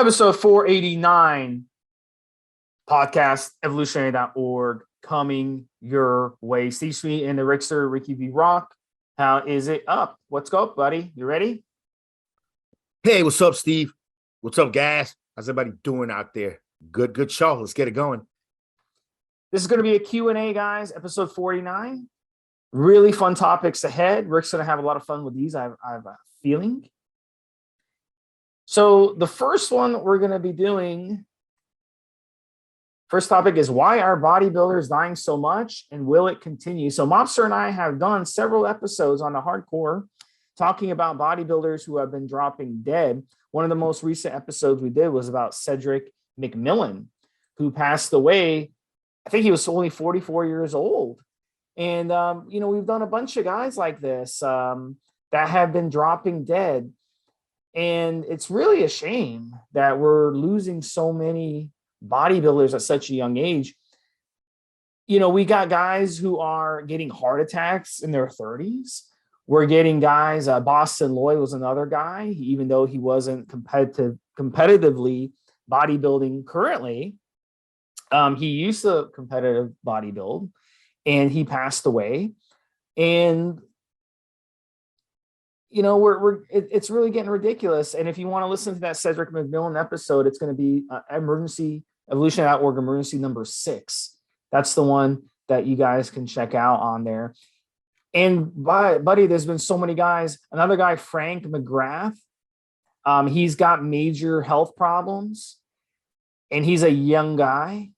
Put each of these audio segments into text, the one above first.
Episode 489, podcast, evolutionary.org, coming your way. Stevesmi and the Rickster, Ricky V. Rock. How is it up? What's up, buddy? You ready? Hey, what's up, Steve? What's up, guys? How's everybody doing out there? Good show. Let's get it going. This is going to be a Q&A, guys. Episode 49. Really fun topics ahead. Rick's going to have a lot of fun with these. I have a feeling. So the first one we're going to be doing, first topic is why are bodybuilders dying so much and will it continue? So Mobster and I have done several episodes on the hardcore talking about bodybuilders who have been dropping dead. One of the most recent episodes we did was about Cedric McMillan, who passed away. I think he was only 44 years old. And, we've done a bunch of guys like this that have been dropping dead. And it's really a shame that we're losing so many bodybuilders at such a young age. We got guys who are getting heart attacks in their 30s. We're getting guys, Boston Lloyd was another guy, even though he wasn't competitively bodybuilding currently. He used to competitive bodybuild and he passed away. And it's really getting ridiculous. And if you want to listen to that Cedric McMillan episode, it's going to be Evolutionary.org emergency number 6. That's the one that you guys can check out on there. And buddy, there's been so many guys. Another guy, Frank McGrath, he's got major health problems and he's a young guy.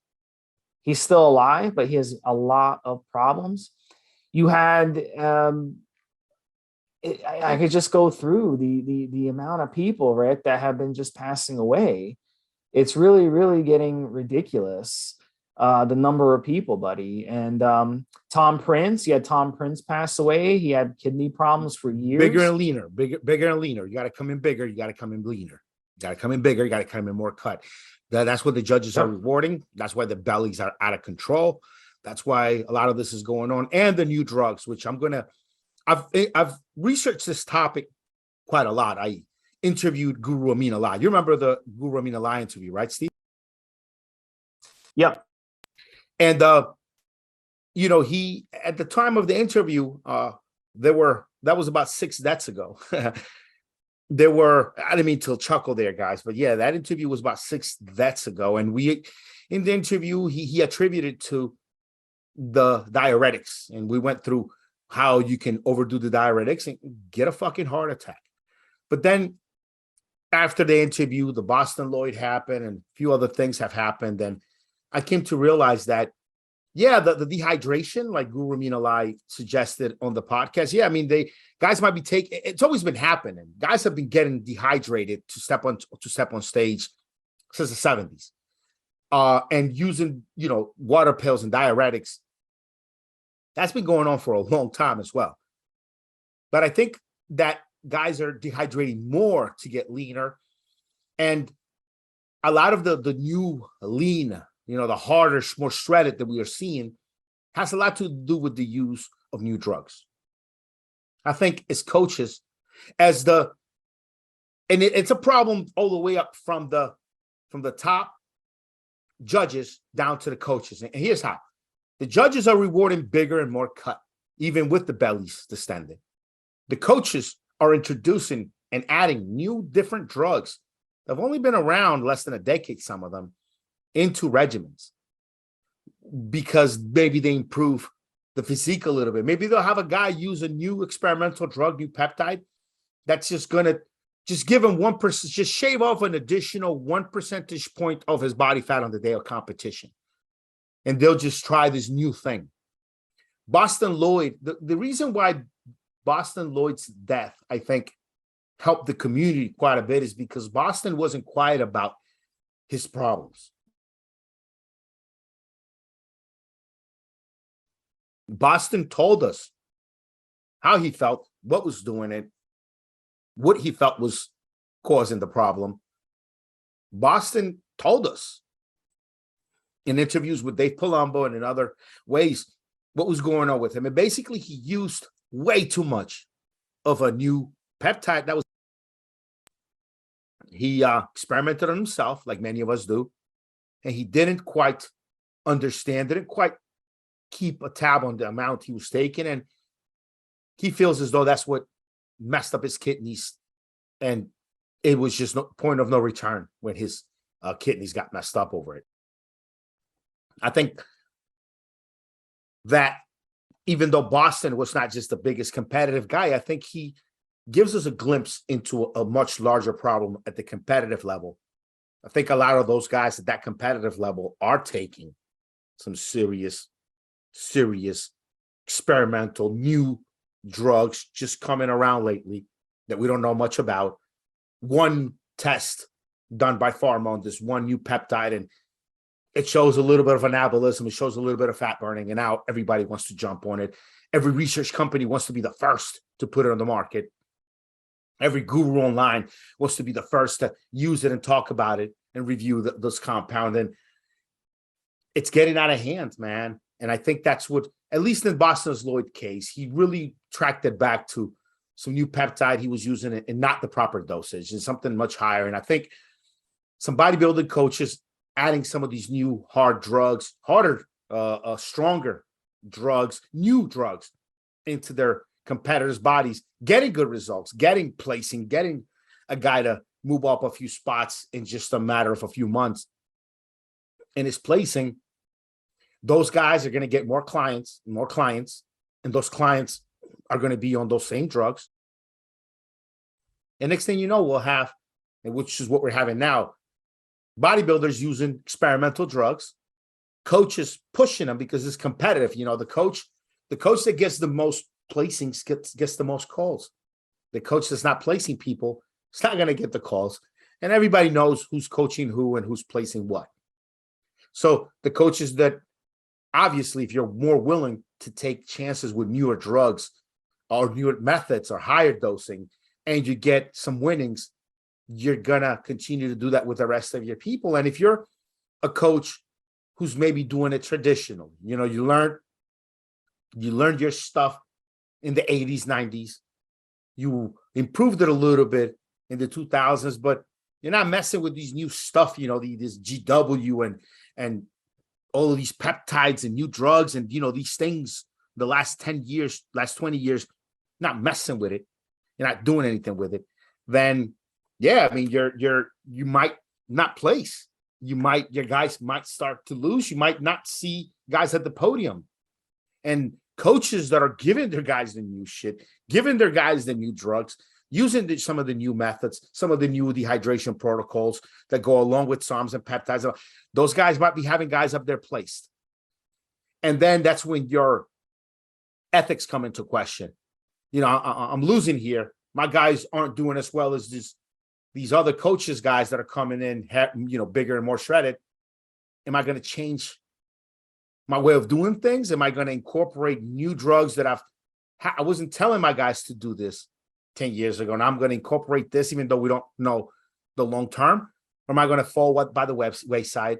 He's still alive, but he has a lot of problems. You had, I could just go through the amount of people, right, that have been just passing away. It's really, really getting ridiculous, the number of people, buddy. And Tom Prince, you had Tom Prince pass away. He had kidney problems for years. Bigger and leaner, bigger and leaner. You got to come in bigger. You got to come in leaner. You got to come in bigger. You got to come in more cut. That's what the judges are rewarding. That's why the bellies are out of control. That's why a lot of this is going on. And the new drugs, which I've researched this topic quite a lot. I interviewed Guru Amin Ali. You remember the Guru Amin Ali interview, right, Steve? Yep. And he at the time of the interview, that was about 6 deaths ago. I didn't mean to chuckle there, guys, but yeah, that interview was about 6 deaths ago. And in the interview, he attributed to the diuretics, and we went through how you can overdo the diuretics and get a fucking heart attack. But then after the interview, the Boston Lloyd happened and a few other things have happened. And I came to realize that, yeah, the dehydration, like Guru Amin Ali suggested on the podcast. Yeah, I mean, guys might be taking, it's always been happening. Guys have been getting dehydrated to step on stage since the 70s. And using, water pills and diuretics. That's been going on for a long time as well. But I think that guys are dehydrating more to get leaner. And a lot of the new lean, the harder, more shredded that we are seeing has a lot to do with the use of new drugs. I think as coaches, it's a problem all the way up from the top judges down to the coaches. And here's how. The judges are rewarding bigger and more cut, even with the bellies distended. The coaches are introducing and adding new different drugs that have only been around less than a decade, some of them, into regimens because maybe they improve the physique a little bit. Maybe they'll have a guy use a new experimental drug, new peptide, that's just going to just give him 1%, just shave off an additional 1 percentage point of his body fat on the day of competition. And they'll just try this new thing. Boston Lloyd, the reason why Boston Lloyd's death, I think, helped the community quite a bit is because Boston wasn't quiet about his problems. Boston told us how he felt, what was doing it, what he felt was causing the problem. Boston told us in interviews with Dave Palumbo and in other ways what was going on with him. And basically, he used way too much of a new peptide that was He experimented on himself, like many of us do, and he didn't quite understand, didn't quite keep a tab on the amount he was taking, and he feels as though that's what messed up his kidneys, and it was just no point of no return when his kidneys got messed up over it. I think that even though Boston was not just the biggest competitive guy, I think he gives us a glimpse into a much larger problem at the competitive level. I think a lot of those guys at that competitive level are taking some serious experimental new drugs just coming around lately that we don't know much about. One test done by pharma on this one new peptide, and it shows a little bit of anabolism, it shows a little bit of fat burning, and now everybody wants to jump on it. Every research company wants to be the first to put it on the market. Every guru online wants to be the first to use it and talk about it and review this compound. And it's getting out of hand, man. And I think that's what, at least in Boston's Lloyd case, he really tracked it back to some new peptide he was using it and not the proper dosage and something much higher. And I think some bodybuilding coaches adding some of these new hard drugs, stronger drugs, new drugs into their competitors' bodies, getting good results, getting a guy to move up a few spots in just a matter of a few months. In his placing, those guys are going to get more clients, and those clients are going to be on those same drugs. And next thing you know, we'll have, which is what we're having now, bodybuilders using experimental drugs, coaches pushing them because it's competitive. You know, the coach that gets the most placings gets the most calls. The coach that's not placing people is not going to get the calls. And everybody knows who's coaching who and who's placing what. So the coaches that, obviously, if you're more willing to take chances with newer drugs or newer methods or higher dosing, and you get some winnings, you're going to continue to do that with the rest of your people. And if you're a coach who's maybe doing it traditional, you know, you learned your stuff in the 80s, 90s, you improved it a little bit in the 2000s, but you're not messing with these new stuff, you know, this GW and all of these peptides and new drugs and, you know, these things the last 10 years, last 20 years, not messing with it, you're not doing anything with it, then yeah, I mean, you might not place. Your guys might start to lose. You might not see guys at the podium. And coaches that are giving their guys the new shit, giving their guys the new drugs, using some of the new methods, some of the new dehydration protocols that go along with SOMs and peptides, those guys might be having guys up there placed. And then that's when your ethics come into question. You know, I'm losing here. My guys aren't doing as well as these other coaches guys that are coming in, you know, bigger and more shredded. Am I going to change my way of doing things? Am I going to incorporate new drugs that I wasn't telling my guys to do this 10 years ago, and I'm going to incorporate this even though we don't know the long term? Or am I going to fall by the wayside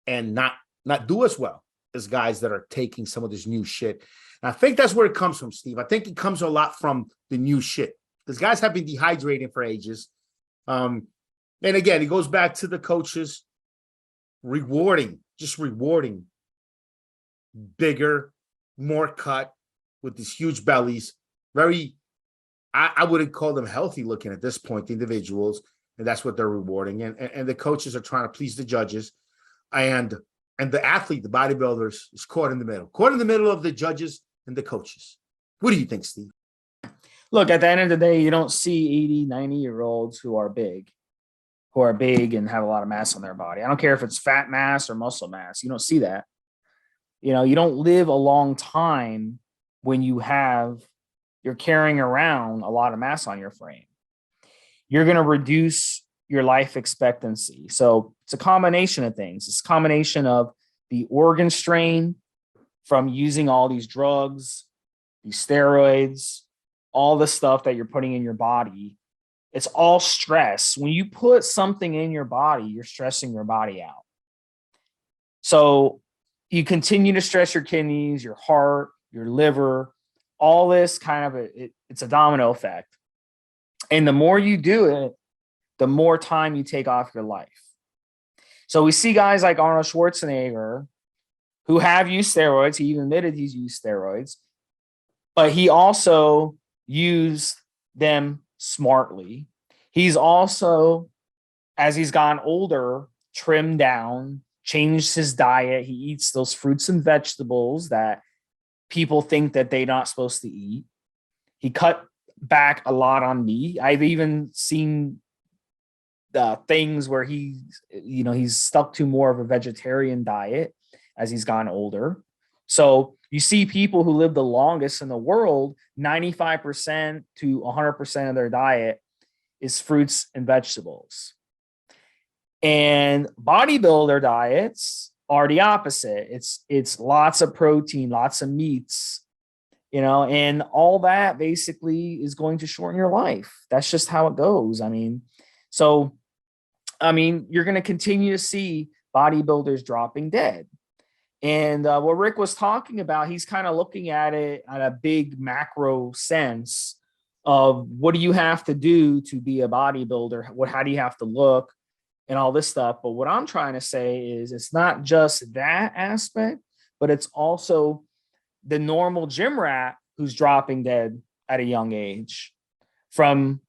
and not do as well as guys that are taking some of this new shit? And I think that's where it comes from, Steve. I think it comes a lot from the new shit, because guys have been dehydrating for ages. And again, it goes back to the coaches rewarding bigger, more cut with these huge bellies. Very, I wouldn't call them healthy looking at this point, individuals, and that's what they're rewarding. And the coaches are trying to please the judges, and the athlete, the bodybuilders, is caught in the middle of the judges and the coaches. What do you think, Steve? Look, at the end of the day, you don't see 80, 90-year-olds who are big and have a lot of mass on their body. I don't care if it's fat mass or muscle mass. You don't see that. You know, you don't live a long time when you're carrying around a lot of mass on your frame. You're going to reduce your life expectancy. So it's a combination of things. It's a combination of the organ strain from using all these drugs, these steroids, all the stuff that you're putting in your body. It's all stress. When you put something in your body, you're stressing your body out. So you continue to stress your kidneys, your heart, your liver, all this kind of it's a domino effect. And the more you do it, the more time you take off your life. So we see guys like Arnold Schwarzenegger who have used steroids. He even admitted he's used steroids, but he also used them smartly. He's also, as he's gotten older, trimmed down, changed his diet. He eats those fruits and vegetables that people think that they're not supposed to eat. He cut back a lot on meat. I've even seen things where he's stuck to more of a vegetarian diet as he's gotten older. So you see people who live the longest in the world, 95% to 100% of their diet is fruits and vegetables. And bodybuilder diets are the opposite. It's lots of protein, lots of meats, and all that basically is going to shorten your life. That's just how it goes. You're going to continue to see bodybuilders dropping dead. And what Rick was talking about, he's kind of looking at it at a big macro sense of what do you have to do to be a bodybuilder? How do you have to look and all this stuff? But what I'm trying to say is it's not just that aspect, but it's also the normal gym rat who's dropping dead at a young age from,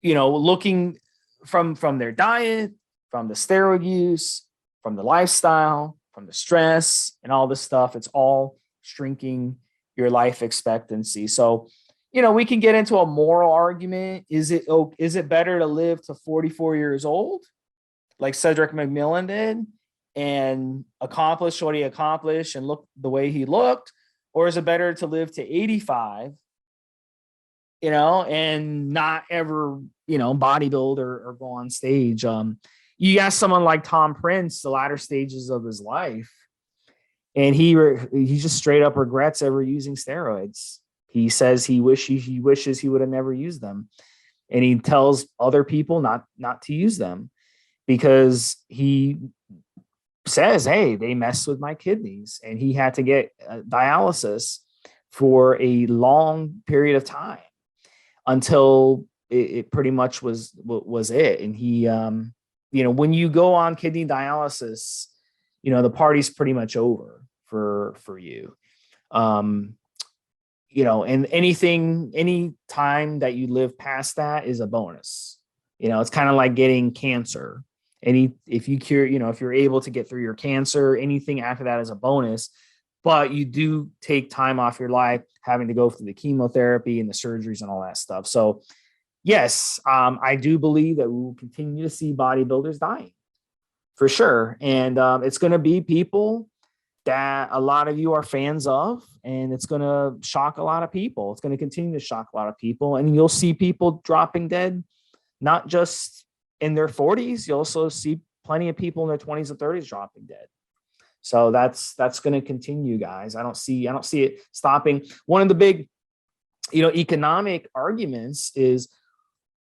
looking from their diet, from the steroid use, from the lifestyle, from the stress and all this stuff. It's all shrinking your life expectancy. So, we can get into a moral argument. Is it better to live to 44 years old, like Cedric McMillan did, and accomplish what he accomplished and look the way he looked? Or is it better to live to 85, and not ever, bodybuild or go on stage? You got someone like Tom Prince, the latter stages of his life, and he just straight up regrets ever using steroids. He says he wishes he would have never used them, and he tells other people not to use them because he says, hey, they messed with my kidneys, and he had to get dialysis for a long period of time until it pretty much was it. And he, when you go on kidney dialysis, the party's pretty much over for you. And any time that you live past that is a bonus. It's kind of like getting cancer. If you're able to get through your cancer, anything after that is a bonus, but you do take time off your life having to go through the chemotherapy and the surgeries and all that stuff. So yes, I do believe that we will continue to see bodybuilders dying for sure. And it's going to be people that a lot of you are fans of, and it's going to shock a lot of people. It's going to continue to shock a lot of people, and you'll see people dropping dead, not just in their 40s. You also see plenty of people in their 20s and 30s dropping dead. So that's going to continue, guys. I don't see it stopping. One of the big, economic arguments is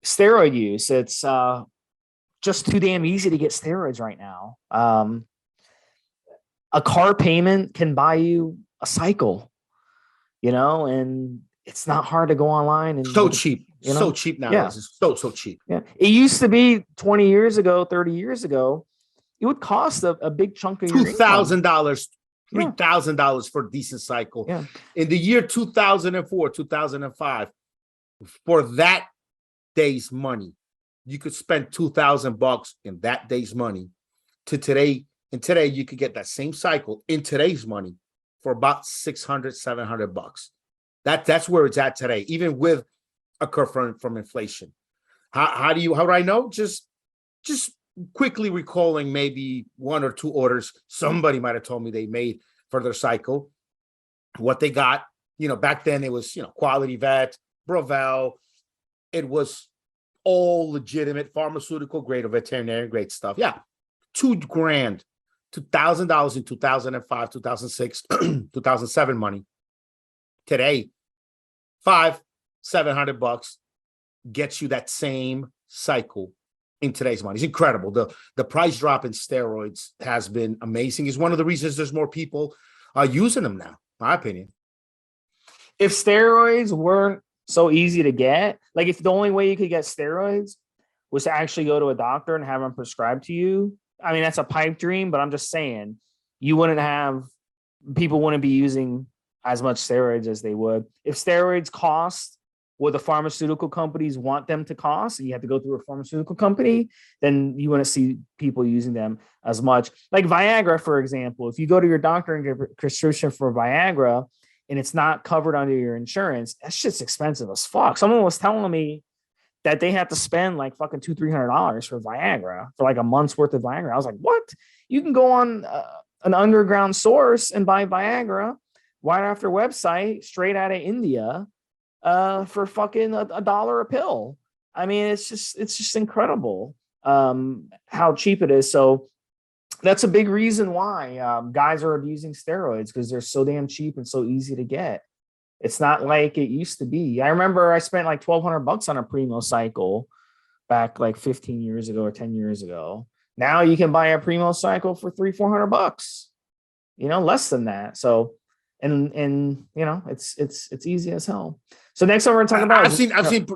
steroid use. It's just too damn easy to get steroids right now. A car payment can buy you a cycle, and it's not hard to go online and so cheap. So cheap now. Yeah. It's so cheap. Yeah. It used to be 20 years ago, 30 years ago, it would cost a big chunk of your $2,000, $3,000 for a decent cycle. Yeah. In the year 2004, 2005, for that day's money, you could spend $2,000 in that day's money to today. And today you could get that same cycle in today's money for about $600, $700. That's where it's at today, even with a curve from inflation. How do I know? Just quickly recalling maybe one or two orders somebody might have told me they made for their cycle, what they got. Back then it was Quality Vet, Brovel. It was all legitimate pharmaceutical grade or veterinary grade stuff. Yeah, $2,000, $2,000 in 2005, 2006, 2007 money. Today, $500-$700 gets you that same cycle in today's money. It's incredible. The price drop in steroids has been amazing. It's one of the reasons there's more people using them now, my opinion. If steroids weren't so easy to get, like if the only way you could get steroids was to actually go to a doctor and have them prescribed to you. I mean, that's a pipe dream, but I'm just saying people wouldn't be using as much steroids as they would. If steroids cost what the pharmaceutical companies want them to cost, and you have to go through a pharmaceutical company, then you wouldn't see people using them as much. Like Viagra, for example, if you go to your doctor and get a prescription for Viagra and it's not covered under your insurance, that shit's expensive as fuck. Someone was telling me that they had to spend like fucking $200-$300 for Viagra, for like a month's worth of Viagra. I was like, what? You can go on an underground source and buy Viagra right off their website, straight out of India, for fucking a dollar a pill. I mean, it's just incredible how cheap it is. So that's a big reason why guys are abusing steroids, because they're so damn cheap and so easy to get. It's not like it used to be. I remember I spent like $1,200 on a Primo cycle back like 15 years ago or 10 years ago. Now you can buy a Primo cycle for $300-$400, less than that. So, and it's easy as hell. So next one we're talking about. I've seen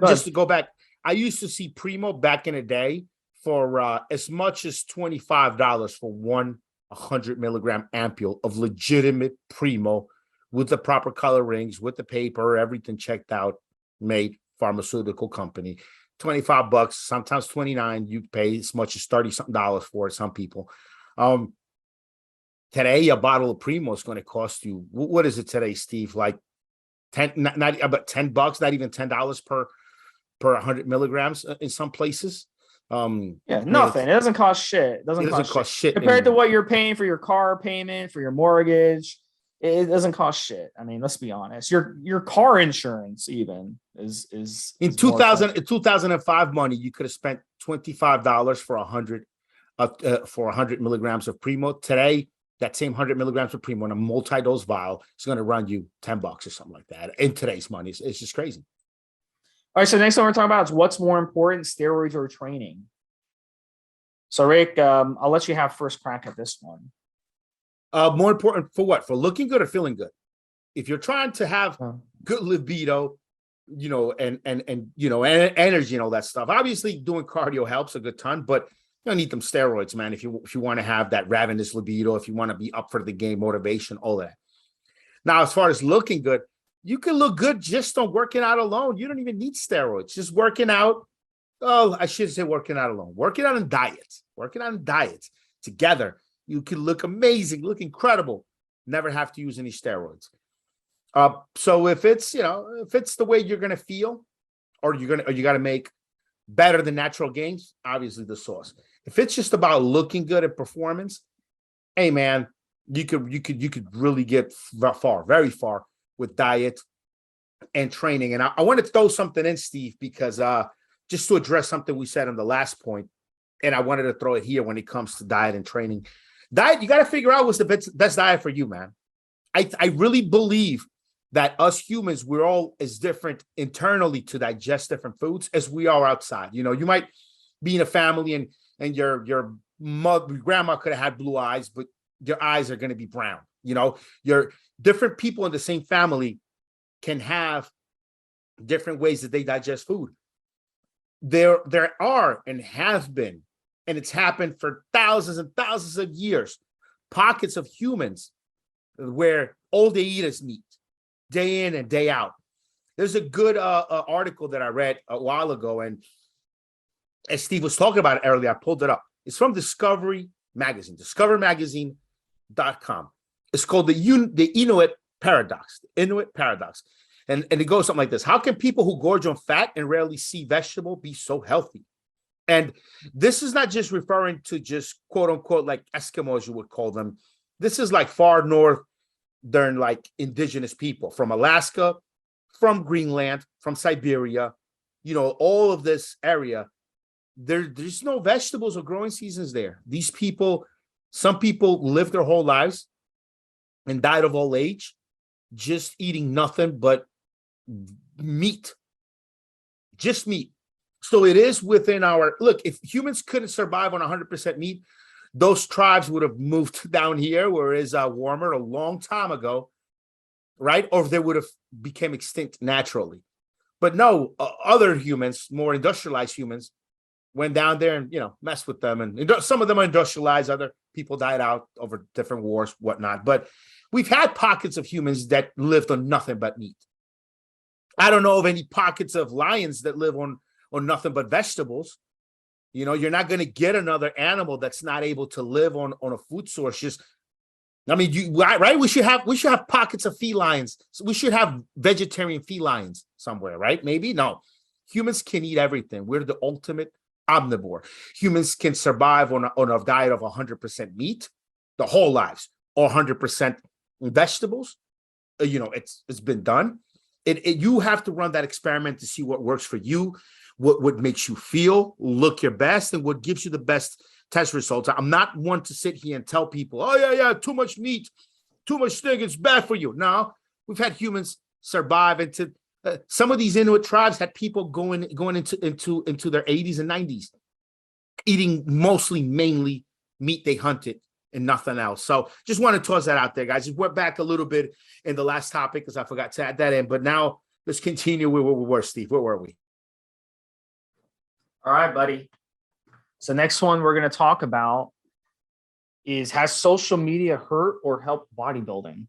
just to go back. I used to see Primo back in the day for as much as $25 for 100 milligram ampule of legitimate Primo, with the proper color rings, with the paper, everything checked out, made pharmaceutical company. $25, sometimes $29. You pay as much as $30-something for it, some people. Today, a bottle of Primo is going to cost you, what is it today, Steve? Like not about $10, not even $10 per 100 milligrams in some places. Nothing. It doesn't cost shit. It doesn't cost shit compared to what you're paying for your car payment, for your mortgage. It doesn't cost shit. I mean, let's be honest. Your car insurance even is in 2005 money. You could have spent $25 for 100 milligrams of Primo. Today, that same 100 milligrams of Primo in a multi-dose vial is going to run you $10 or something like that. In today's money, it's just crazy. All right. So next one we're talking about is what's more important, steroids or training. So Rick, I'll let you have first crack at this one. More important for what? For looking good or feeling good? If you're trying to have good libido, and energy and all that stuff, obviously doing cardio helps a good ton, but you don't need them steroids, man. If you want to have that ravenous libido, if you want to be up for the game, motivation, all that. Now, as far as looking good, you can look good just on working out alone. You don't even need steroids. Just working out. Oh, I should say working out alone. Working out and diets. Working out and diets together. You can look amazing, look incredible, never have to use any steroids. So if it's the way you're gonna feel, or you got to make better than natural gains, obviously the sauce. If it's just about looking good at performance, hey man, you could really get far, very far with diet and training. And I want to throw something in, Steve, because just to address something we said on the last point, and I wanted to throw it here when it comes to diet and training. Diet, you got to figure out what's the best diet for you, man. I really believe that us humans, we're all as different internally to digest different foods as we are outside. You might be in a family and your grandma could have had blue eyes, but your eyes are going to be brown. Your different people in the same family can have different ways that they digest food. There are and have been, and it's happened for thousands and thousands of years, pockets of humans where all they eat is meat, day in and day out. There's a good article that I read a while ago, and as Steve was talking about it earlier, I pulled it up. It's from Discovery Magazine, discovermagazine.com. It's called the Inuit Paradox. And it goes something like this. How can people who gorge on fat and rarely see vegetable be so healthy? And this is not just referring to just quote unquote like Eskimos, you would call them. This is like far north than like indigenous people from Alaska, from Greenland, from Siberia, all of this area. There's no vegetables or growing seasons there. These people, some people lived their whole lives and died of old age, just eating nothing but meat, just meat. So it is within our look. If humans couldn't survive on 100% meat, those tribes would have moved down here where it is warmer a long time ago, right? Or they would have become extinct naturally. But no, other humans, more industrialized humans, went down there and, messed with them. And some of them are industrialized. Other people died out over different wars, whatnot. But we've had pockets of humans that lived on nothing but meat. I don't know of any pockets of lions that live on nothing but vegetables. You're not going to get another animal that's not able to live on a food source. Right? We should have pockets of felines. So we should have vegetarian felines somewhere, right? Maybe no. Humans can eat everything. We're the ultimate omnivore. Humans can survive on a diet of 100% meat the whole lives, or 100% vegetables. It's been done. You have to run that experiment to see what works for you, what makes you feel, look your best, and what gives you the best test results. I'm not one to sit here and tell people, oh yeah, too much meat, too much steak, it's bad for you. No, we've had humans survive into some of these Inuit tribes had people going into their 80s and 90s, eating mainly meat they hunted and nothing else. So just want to toss that out there, guys. Just went back a little bit in the last topic because I forgot to add that in. But now let's continue with where we were, Steve. Where were we? All right, buddy. So next one we're going to talk about is, has social media hurt or helped bodybuilding?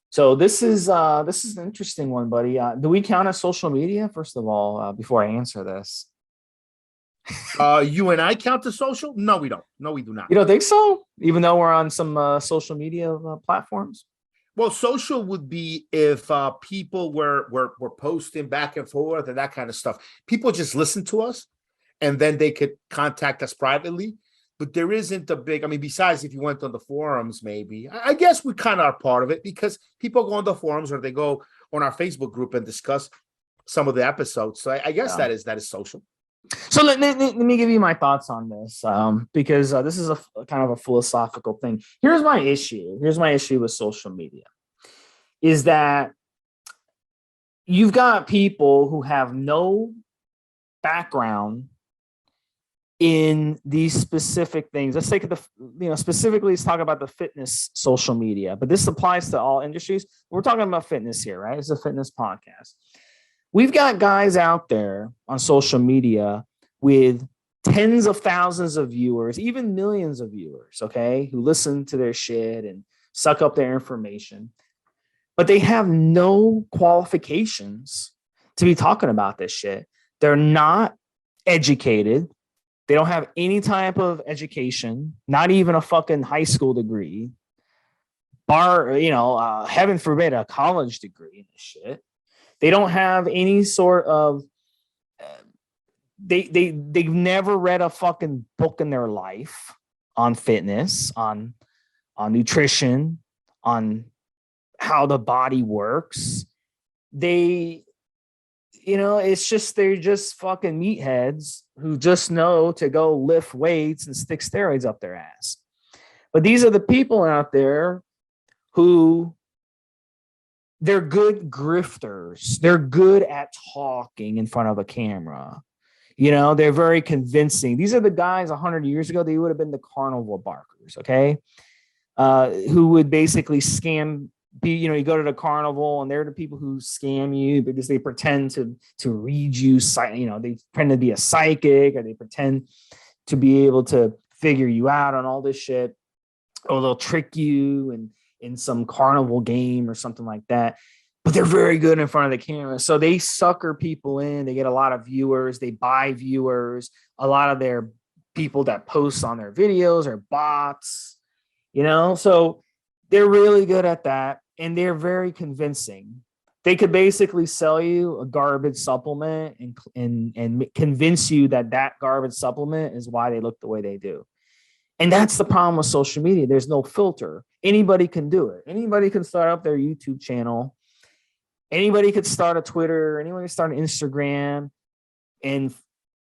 So this is an interesting one, buddy. Do we count as social media, first of all, before I answer this? You and I count as social? No, we don't. No, we do not. You don't think so? Even though we're on some social media platforms? Well, social would be if people were posting back and forth and that kind of stuff. People just listen to us, and then they could contact us privately. But there isn't a big, besides if you went on the forums, maybe, I guess we kind of are part of it because people go on the forums or they go on our Facebook group and discuss some of the episodes. So I guess that is social. So let me give you my thoughts on this, because this is a kind of a philosophical thing. Here's my issue with social media is that you've got people who have no background in these specific things. Let's take specifically, let's talk about the fitness social media, but this applies to all industries. We're talking about fitness here, right? It's a fitness podcast. We've got guys out there on social media with tens of thousands of viewers, even millions of viewers, okay, who listen to their shit and suck up their information, but they have no qualifications to be talking about this shit. They're not educated. They don't have any type of education, not even a fucking high school degree, heaven forbid, a college degree in this shit. They don't have any sort of, they've never read a fucking book in their life on fitness, on nutrition, on how the body works. They're just fucking meatheads who just know to go lift weights and stick steroids up their ass. But these are the people out there who, they're good grifters. They're good at talking in front of a camera. They're very convincing. These are the guys 100 years ago, they would have been the carnival barkers, okay? Who would basically scam. You go to the carnival and they're the people who scam you because they pretend to read you. They pretend to be a psychic, or they pretend to be able to figure you out on all this shit, or they'll trick you in some carnival game or something like that. But they're very good in front of the camera. So they sucker people in. They get a lot of viewers. They buy viewers. A lot of their people that post on their videos are bots, so they're really good at that. And they're very convincing. They could basically sell you a garbage supplement and convince you that garbage supplement is why they look the way they do. And that's the problem with social media. There's no filter. Anybody can do it. Anybody can start up their YouTube channel. Anybody could start a Twitter. Anybody can start an Instagram and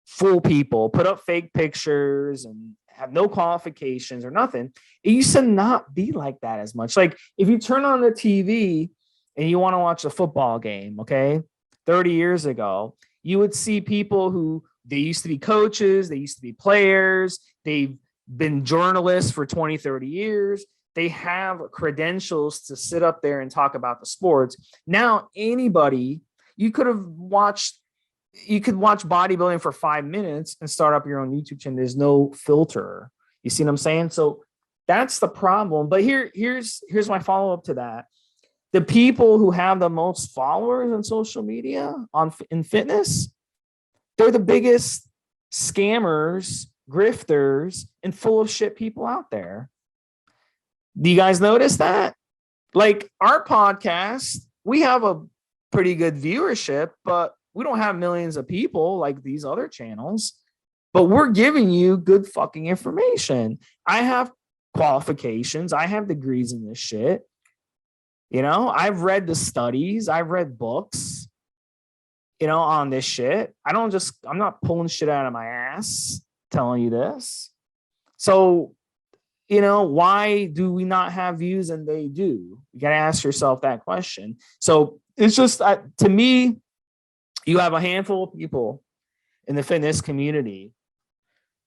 fool people, put up fake pictures and have no qualifications or nothing. It used to not be like that as much. Like if you turn on the TV and you want to watch a football game, okay, 30 years ago, you would see people who, they used to be coaches, they used to be players, they've been journalists for 20, 30 years. They have credentials to sit up there and talk about the sports. Now, anybody, you could have watched you could watch bodybuilding for 5 minutes and start up your own YouTube channel. There's no filter. You see what I'm saying? So that's the problem. But here's my follow-up to that. The people who have the most followers on social media in fitness, they're the biggest scammers, grifters, and full of shit people out there. Do you guys notice that? Like our podcast, we have a pretty good viewership, but we don't have millions of people like these other channels, but we're giving you good fucking information. I have qualifications. I have degrees in this shit. You know, I've read the studies. I've read books, you know, on this shit. I'm not pulling shit out of my ass telling you this. So, you know, why do we not have views and they do? You got to ask yourself that question. So it's just, to me, you have a handful of people in the fitness community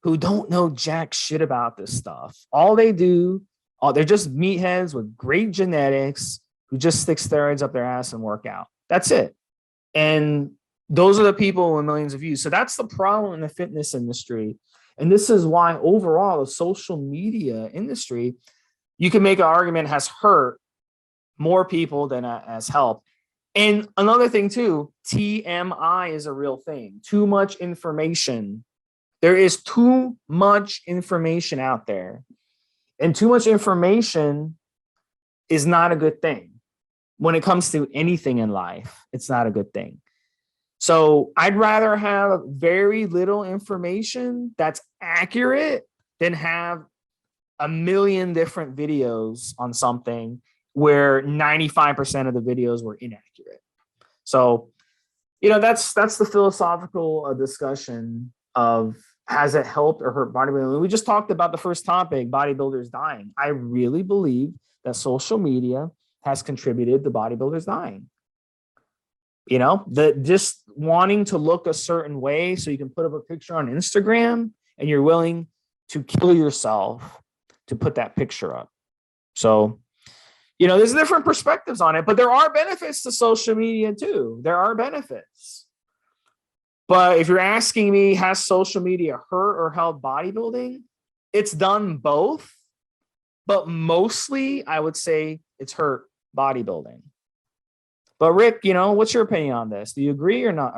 who don't know jack shit about this stuff. All they do, they're just meatheads with great genetics who just stick steroids up their ass and work out. That's it. And those are the people with millions of views. So that's the problem in the fitness industry. And this is why overall the social media industry, you can make an argument, has hurt more people than has helped. And another thing too, TMI is a real thing. Too much information. There is too much information out there. And too much information is not a good thing. When it comes to anything in life, it's not a good thing. So I'd rather have very little information that's accurate than have a million different videos on something where 95% of the videos were inaccurate. So, you know, that's the philosophical discussion of, has it helped or hurt bodybuilding? We just talked about the first topic, bodybuilders dying. I really believe that social media has contributed to bodybuilders dying. You know, just wanting to look a certain way so you can put up a picture on Instagram and you're willing to kill yourself to put that picture up. So, you know, there's different perspectives on it, but there are benefits to social media too. There are benefits. But if you're asking me, has social media hurt or helped bodybuilding? It's done both, but mostly I would say it's hurt bodybuilding. But Rick, you know, what's your opinion on this? Do you agree or not?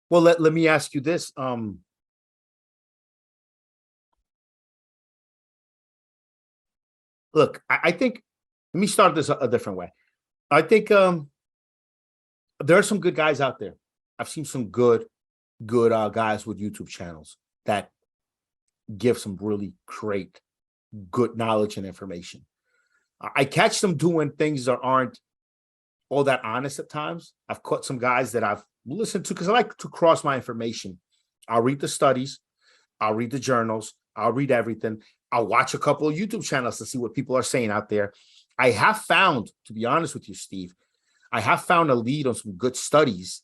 Well, let me ask you this. Look, I think, let me start this a different way. I think there are some good guys out there. I've seen some good guys with YouTube channels that give some really great, good knowledge and information. I catch them doing things that aren't all that honest at times. I've caught some guys that I've listened to because I like to cross my information. I'll read the studies, I'll read the journals, I'll read everything. I'll watch a couple of YouTube channels to see what people are saying out there. I have found, to be honest with you, Steve, I have found a lead on some good studies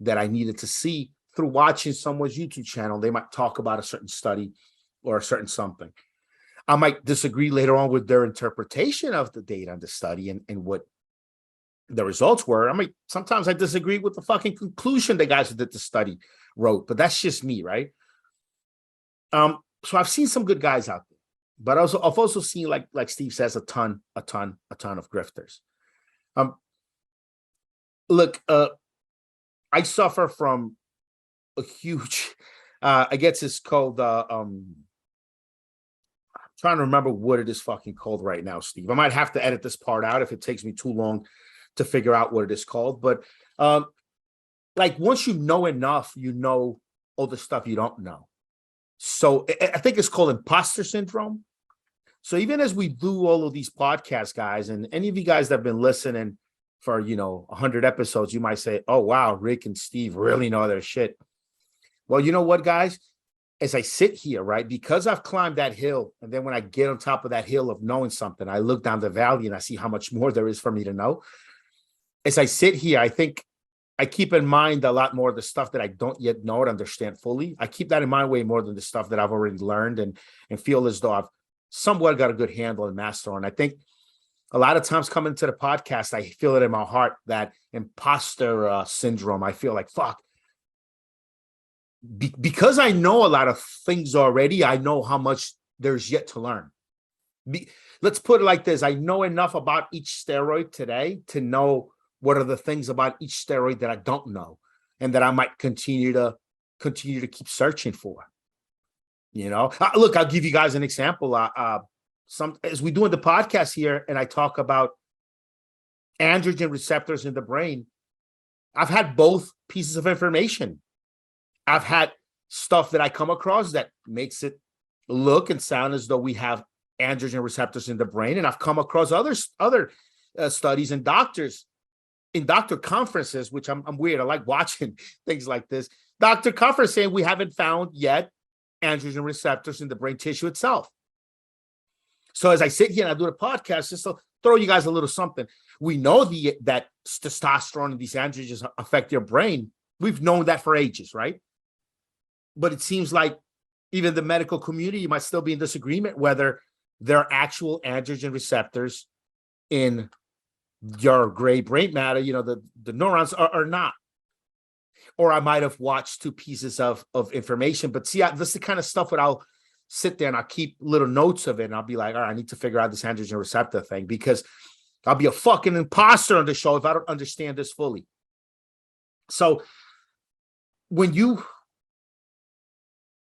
that I needed to see through watching someone's YouTube channel. They might talk about a certain study or a certain something. I might disagree later on with their interpretation of the data and the study and what the results were. Sometimes I disagree with the fucking conclusion the guys who did the study wrote, but that's just me, right? So I've seen some good guys out there, but I've also seen, like Steve says, a ton of grifters. Look, I suffer from a huge, I guess it's called, I'm trying to remember what it is fucking called right now, Steve. I might have to edit this part out if it takes me too long to figure out what it is called. But like once you know enough, you know all the stuff you don't know. So I think it's called imposter syndrome. So even as we do all of these podcasts, guys, and any of you guys that have been listening for, 100 episodes, you might say, oh, wow, Rick and Steve really know their shit. Well, you know what, guys? As I sit here, right, because I've climbed that hill, and then when I get on top of that hill of knowing something, I look down the valley and I see how much more there is for me to know. As I sit here, I think I keep in mind a lot more of the stuff that I don't yet know or understand fully. I keep that in mind way more than the stuff that I've already learned and feel as though I've somewhat got a good handle and master on. I think a lot of times coming to the podcast, I feel it in my heart, that imposter syndrome. I feel like, fuck, because I know a lot of things already, I know how much there's yet to learn. Let's put it like this. I know enough about each steroid today to know what are the things about each steroid that I don't know, and that I might continue to keep searching for. Look, I'll give you guys an example. As we do in the podcast here, and I talk about androgen receptors in the brain, I've had both pieces of information. I've had stuff that I come across that makes it look and sound as though we have androgen receptors in the brain, and I've come across other studies and doctors in doctor conferences, which I'm weird. I like watching things like this. Doctor conference saying we haven't found yet androgen receptors in the brain tissue itself. So as I sit here and I do the podcast, just to throw you guys a little something, we know that testosterone and these androgens affect your brain. We've known that for ages, right? But it seems like even the medical community might still be in disagreement whether there are actual androgen receptors in your gray brain matter, the neurons are not. Or I might have watched two pieces of information. But see, this is the kind of stuff that I'll sit there and I'll keep little notes of it. And I'll be like, all right, I need to figure out this androgen receptor thing, because I'll be a fucking imposter on the show if I don't understand this fully. So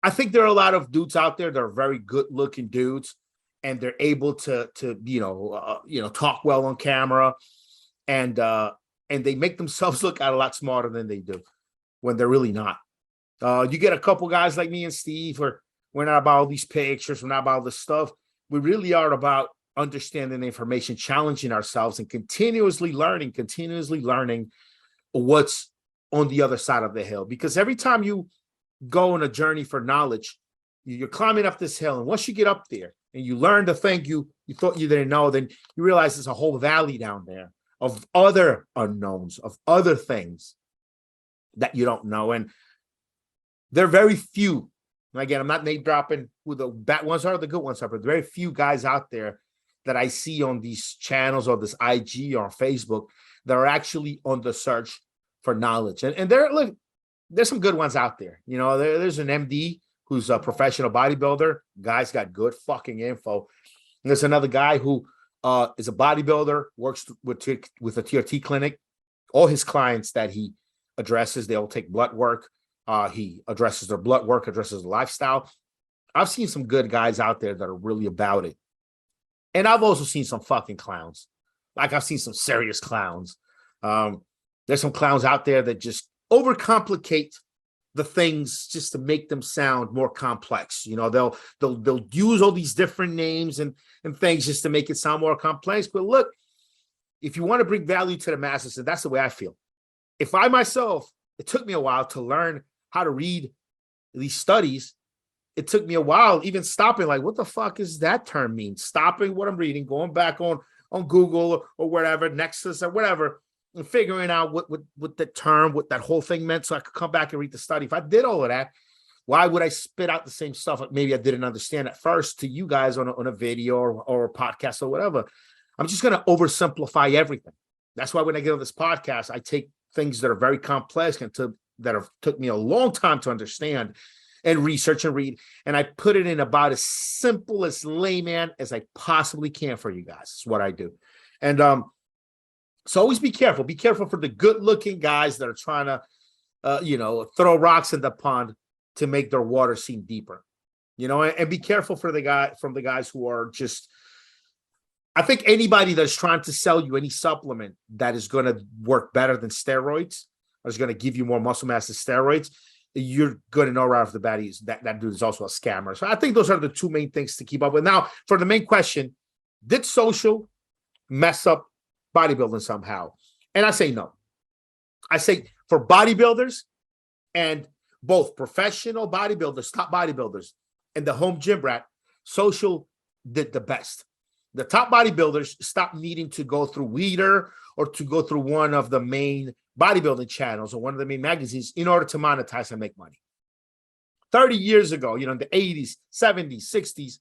I think there are a lot of dudes out there that are very good looking dudes, and they're able to talk well on camera, and they make themselves look a lot smarter than they do when they're really not. You get a couple guys like me and Steve, we're not about all these pictures, we're not about all this stuff. We really are about understanding the information, challenging ourselves, and continuously learning what's on the other side of the hill. Because every time you go on a journey for knowledge, you're climbing up this hill, and once you get up there and you learn the thing you thought you didn't know, then you realize there's a whole valley down there of other unknowns, of other things that you don't know. And there are very few, and again, I'm not name dropping who the bad ones are, the good ones are, but very few guys out there that I see on these channels or this IG or Facebook that are actually on the search for knowledge. And there's some good ones out there. There's an MD who's a professional bodybuilder. Guy's got good fucking info. And there's another guy who is a bodybuilder, works with a TRT clinic. All his clients that he addresses, they all take blood work. He addresses their blood work, addresses the lifestyle. I've seen some good guys out there that are really about it. And I've also seen some fucking clowns. Like, I've seen some serious clowns. There's some clowns out there that just overcomplicate the things just to make them sound more complex. They'll use all these different names and things just to make it sound more complex. But look, if you want to bring value to the masses, and that's the way I feel. If I myself, it took me a while to learn how to read these studies. It took me a while even stopping, like, what the fuck is that term mean? Stopping what I'm reading, going back on Google or whatever, Nexus or whatever, and figuring out what the term, what that whole thing meant, so I could come back and read the study. If I did all of that, why would I spit out the same stuff that maybe I didn't understand at first to you guys on a video or a podcast or whatever? I'm just going to oversimplify everything. That's why when I get on this podcast, I take things that are very complex and that have took me a long time to understand and research and read, and I put it in about as simple as layman as I possibly can for you guys. It's what I do. And so always be careful. Be careful for the good-looking guys that are trying to, throw rocks in the pond to make their water seem deeper. And be careful for the guys who are just. I think anybody that's trying to sell you any supplement that is going to work better than steroids, or is going to give you more muscle mass than steroids, you're going to know right off the bat that dude is also a scammer. So I think those are the two main things to keep up with. Now, for the main question, did social mess up bodybuilding somehow? And I say no. I say for bodybuilders, and both professional bodybuilders, top bodybuilders, and the home gym rat, social did the best. The top bodybuilders stopped needing to go through Weeder or to go through one of the main bodybuilding channels or one of the main magazines in order to monetize and make money. 30 years ago, in the 80s, 70s, 60s,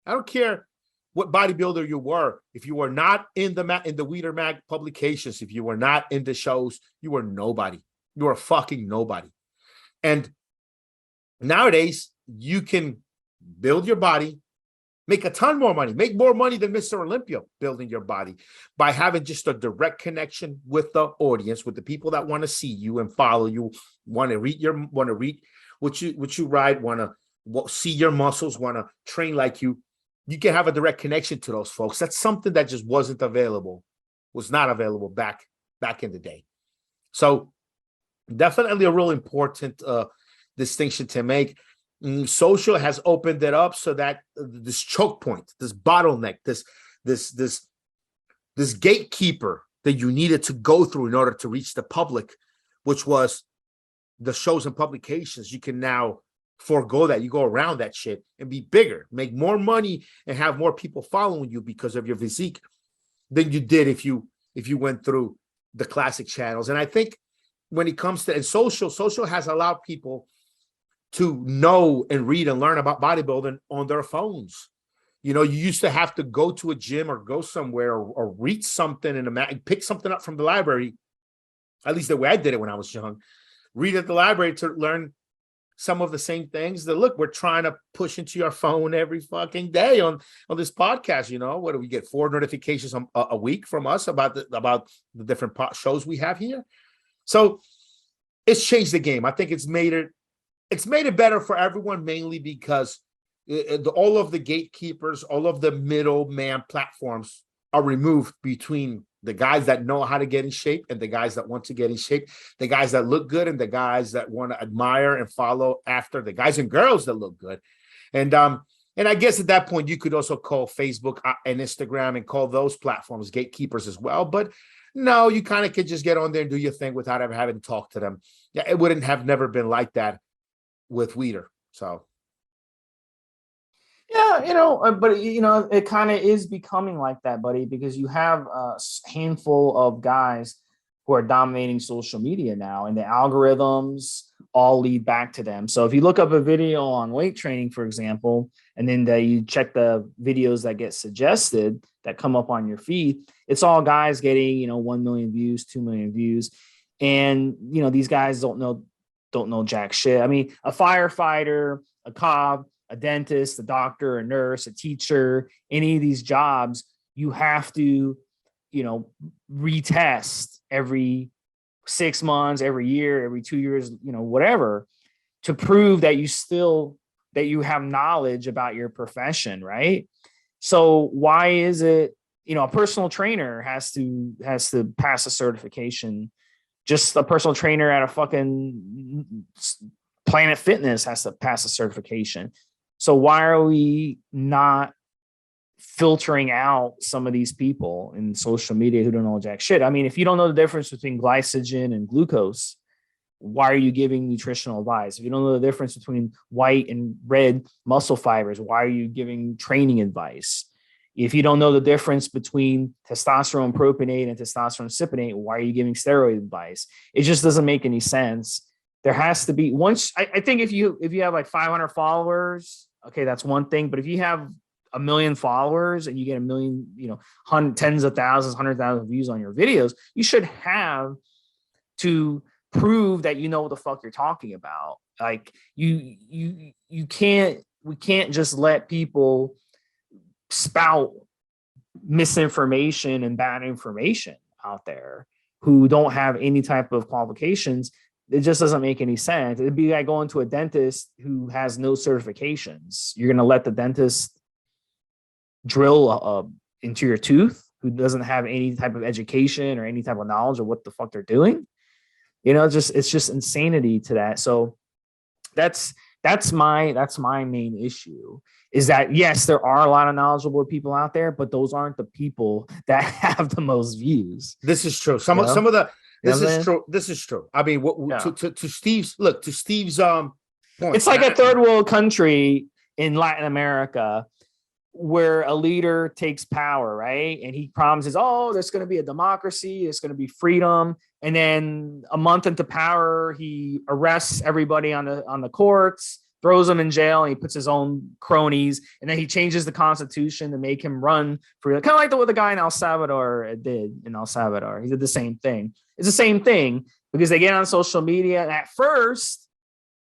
I don't care what bodybuilder you were. If you were not in the Weider Mag publications, if you were not in the shows, you were nobody. You were fucking nobody. And nowadays, you can build your body, make a ton more money, make more money than Mr. Olympia building your body by having just a direct connection with the audience, with the people that want to see you and follow you, want to read what you write, want to see your muscles, want to train like you. You can have a direct connection to those folks. That's something that just was not available back in the day. So definitely a real important distinction to make. Social has opened it up so that this choke point, this bottleneck, this gatekeeper that you needed to go through in order to reach the public, which was the shows and publications, you can now forego that. You go around that shit and be bigger, make more money, and have more people following you because of your physique than you did if you went through the classic channels. And I think when it comes to social has allowed people to know and read and learn about bodybuilding on their phones. You know, you used to have to go to a gym or go somewhere or read something in pick something up from the library, at least the way I did it when I was young, read at the library to learn some of the same things that, look, we're trying to push into your phone every fucking day on this podcast. You know, what do we get? 4 notifications a week from us about the different shows we have here. So it's changed the game. I think it's made it better for everyone, mainly because all of the gatekeepers, all of the middleman platforms are removed between the guys that know how to get in shape and the guys that want to get in shape, the guys that look good and the guys that want to admire and follow after, the guys and girls that look good. And I guess at that point, you could also call Facebook and Instagram and call those platforms gatekeepers as well. But no, you kind of could just get on there and do your thing without ever having to talk to them. Yeah, it wouldn't have never been like that with Weider. So yeah, but it kind of is becoming like that, buddy, because you have a handful of guys who are dominating social media now, and the algorithms all lead back to them. So if you look up a video on weight training, for example, and then you check the videos that get suggested that come up on your feed, it's all guys getting 1 million views, 2 million views, and these guys don't know jack shit. I mean, a firefighter, a cop, a dentist, a doctor, a nurse, a teacher, any of these jobs, you have to, retest every 6 months, every year, every 2 years, whatever, to prove that you have knowledge about your profession, right? So why is it, a personal trainer has to pass a certification? Just a personal trainer at a fucking Planet Fitness has to pass a certification. So why are we not filtering out some of these people in social media who don't know jack shit? I mean, if you don't know the difference between glycogen and glucose, why are you giving nutritional advice? If you don't know the difference between white and red muscle fibers, why are you giving training advice? If you don't know the difference between testosterone propionate and testosterone cypionate, why are you giving steroid advice? It just doesn't make any sense. There has to be I think if you have like 500 followers, okay, that's one thing. But if you have 1 million followers and you get 1 million, tens of thousands, 100,000 views on your videos, you should have to prove that you know what the fuck you're talking about. Like we can't just let people spout misinformation and bad information out there who don't have any type of qualifications. It just doesn't make any sense. It'd be like going to a dentist who has no certifications. You're going to let the dentist drill into your tooth who doesn't have any type of education or any type of knowledge of what the fuck they're doing. It's just insanity to that. So that's my main issue, is that yes, there are a lot of knowledgeable people out there, but those aren't the people that have the most views. This is true. Some of the this is true. This is true. I mean, to Steve's point, it's like a third world country in Latin America where a leader takes power, right? And he promises, oh, there's going to be a democracy, there's going to be freedom. And then a month into power, he arrests everybody on the courts, throws him in jail, and he puts his own cronies, and then he changes the constitution to make him run for kind of like what the guy in El Salvador did in El Salvador. He did the same thing. It's the same thing because they get on social media, and at first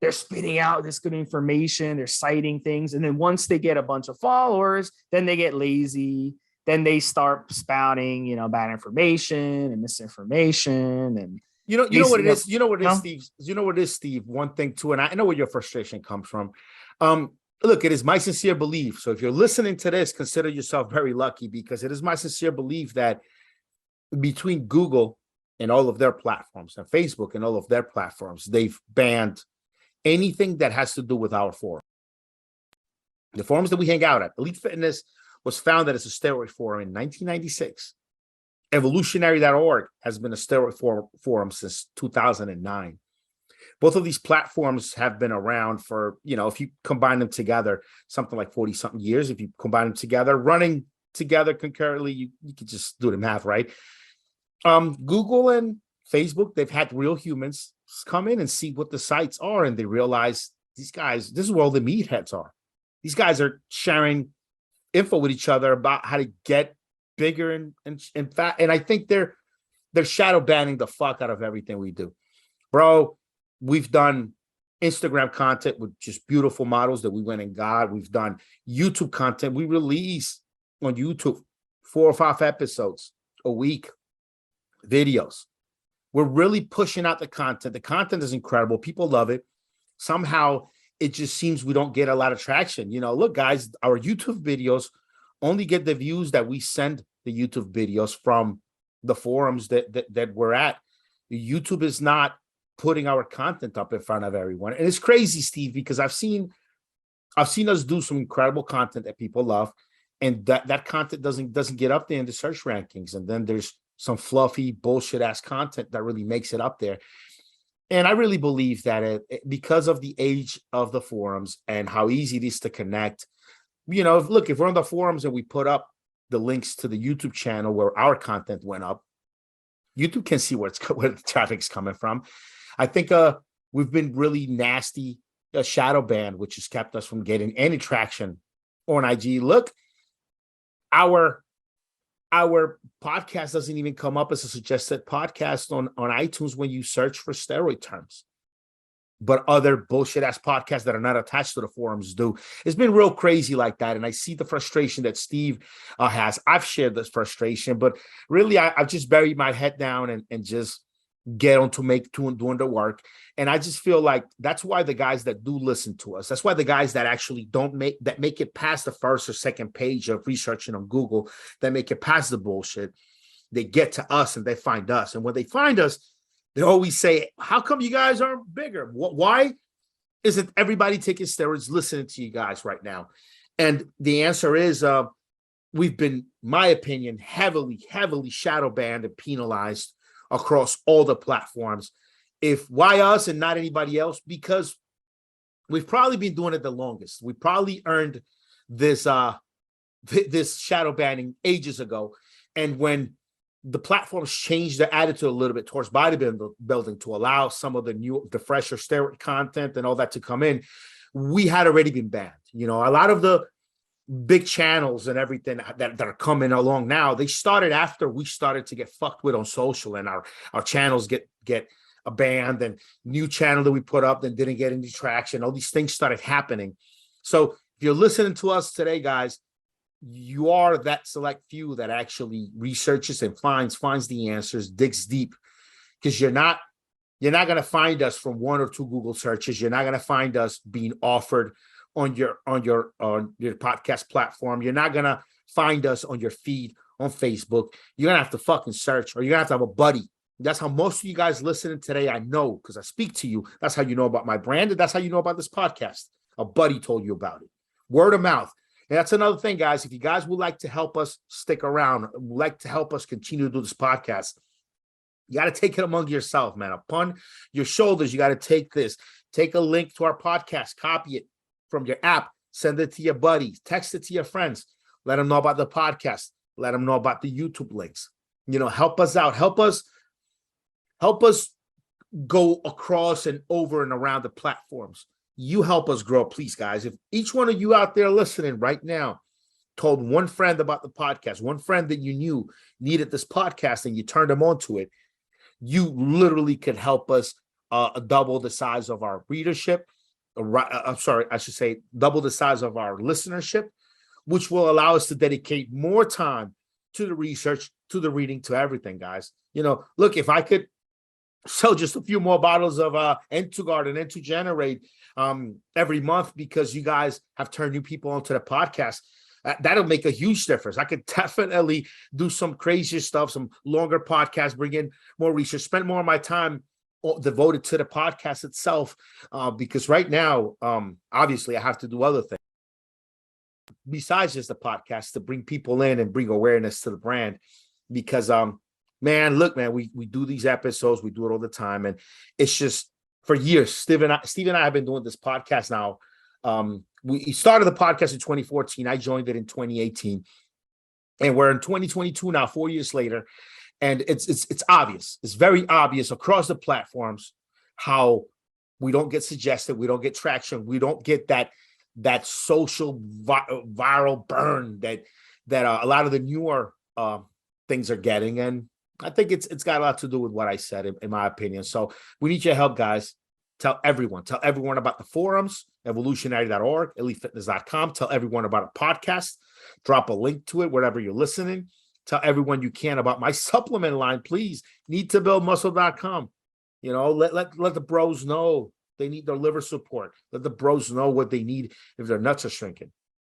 they're spitting out this good information, they're citing things, and then once they get a bunch of followers, then they get lazy. Then they start spouting, bad information and misinformation, and you know what it is. You know what it is, Steve. You know what it is, Steve. One thing too, and I know where your frustration comes from. Look, it is my sincere belief. So if you're listening to this, consider yourself very lucky, because it is my sincere belief that between Google and all of their platforms and Facebook and all of their platforms, they've banned anything that has to do with our forum. The forums that we hang out at, Elite Fitness was founded as a steroid forum in 1996. Evolutionary.org has been a steroid forum since 2009. Both of these platforms have been around for, if you combine them together, something like 40 something years. If you combine them together, running together concurrently, you could just do the math, right? Google and Facebook, they've had real humans come in and see what the sites are, and they realize these guys, this is where all the meatheads are. These guys are sharing info with each other about how to get bigger and fat, and I think they're shadow banning the fuck out of everything we do, bro. We've done Instagram content with just beautiful models that we went and got. We've done YouTube content. We release on YouTube 4 or 5 episodes a week, videos. We're really pushing out the content. The content is incredible. People love it. Somehow it just seems we don't get a lot of traction. Look, guys, our YouTube videos only get the views that we send the YouTube videos from the forums that we're at. YouTube is not putting our content up in front of everyone. And it's crazy, Steve, because I've seen us do some incredible content that people love, and that content doesn't get up there in the search rankings. And then there's some fluffy bullshit ass content that really makes it up there. And I really believe that because of the age of the forums and how easy it is to connect, if we're on the forums and we put up the links to the YouTube channel where our content went up, YouTube can see where the traffic's coming from. I think we've been really nasty shadow banned, which has kept us from getting any traction on IG. Look, our podcast doesn't even come up as a suggested podcast on iTunes when you search for steroid terms, but other bullshit ass podcasts that are not attached to the forums do. It's been real crazy like that, and I see the frustration that Steve has. I've shared this frustration, but really I've just buried my head down and just get on to doing the work. And I just feel like that's why the guys that do listen to us, that's why the guys that actually make it past the first or second page of researching on Google, that make it past the bullshit, they get to us and they find us. And when they find us, they always say, how come you guys aren't bigger? Why isn't everybody taking steroids listening to you guys right now? And the answer is we've been, my opinion, heavily shadow banned and penalized across all the platforms. Why us and not anybody else? Because we've probably been doing it the longest. We probably earned this this shadow banning ages ago. And when the platforms changed their attitude a little bit towards bodybuilding to allow some of the fresher steroid content and all that to come in, we had already been banned. A lot of the big channels and everything that are coming along now, they started after we started to get fucked with on social, and our channels get a banned, and new channel that we put up that didn't get any traction. All these things started happening. So if you're listening to us today, guys, you are that select few that actually researches and finds the answers, digs deep, because you're not going to find us from 1 or 2 Google searches. You're not going to find us being offered on your podcast platform. You're not going to find us on your feed on Facebook. You're going to have to fucking search, or you're going to have a buddy. That's how most of you guys listening today, I know, because I speak to you. That's how you know about my brand, and that's how you know about this podcast. A buddy told you about it. Word of mouth. And that's another thing, guys. If you guys would like to help us stick around, would like to help us continue to do this podcast, you got to take it among yourself, man. Upon your shoulders, you got to take this. Take a link to our podcast, copy it from your app, send it to your buddies, text it to your friends, let them know about the podcast, let them know about the YouTube links. Help us out. Help us go across and over and around the platforms. you help us grow. Please, guys, if each one of you out there listening right now told one friend about the podcast, one friend that you knew needed this podcast, and you turned them on to it, you literally could help us double the size of our readership. I'm sorry, I should say double the size of our listenership, which will allow us to dedicate more time to the research, to the reading, to everything, guys. You know, look, if I could sell just a few more bottles of N2Guard and N2Generate every month because you guys have turned new people onto the podcast, that'll make a huge difference. I could definitely do some crazier stuff, some longer podcasts, bring in more research, spend more of my time devoted to the podcast itself, because right now, obviously, I have to do other things besides just the podcast to bring people in and bring awareness to the brand. Because, man, look, man, we do these episodes, we do it all the time, and it's just for years. Steve and I have been doing this podcast now. We started the podcast in 2014. I joined it in 2018, and we're in 2022 now, 4 years later. And it's obvious. It's very obvious across the platforms how we don't get suggested, we don't get traction, we don't get that social viral burn that a lot of the newer things are getting. And I think it's got a lot to do with what I said, in my opinion. So we need your help, guys. Tell everyone about the forums, evolutionary.org, elitefitness.com. Tell everyone about a podcast. Drop a link to it wherever you're listening. Tell everyone you can about my supplement line, please. Needtobuildmuscle.com. You know, let the bros know they need their liver support. Let the bros know what they need if their nuts are shrinking.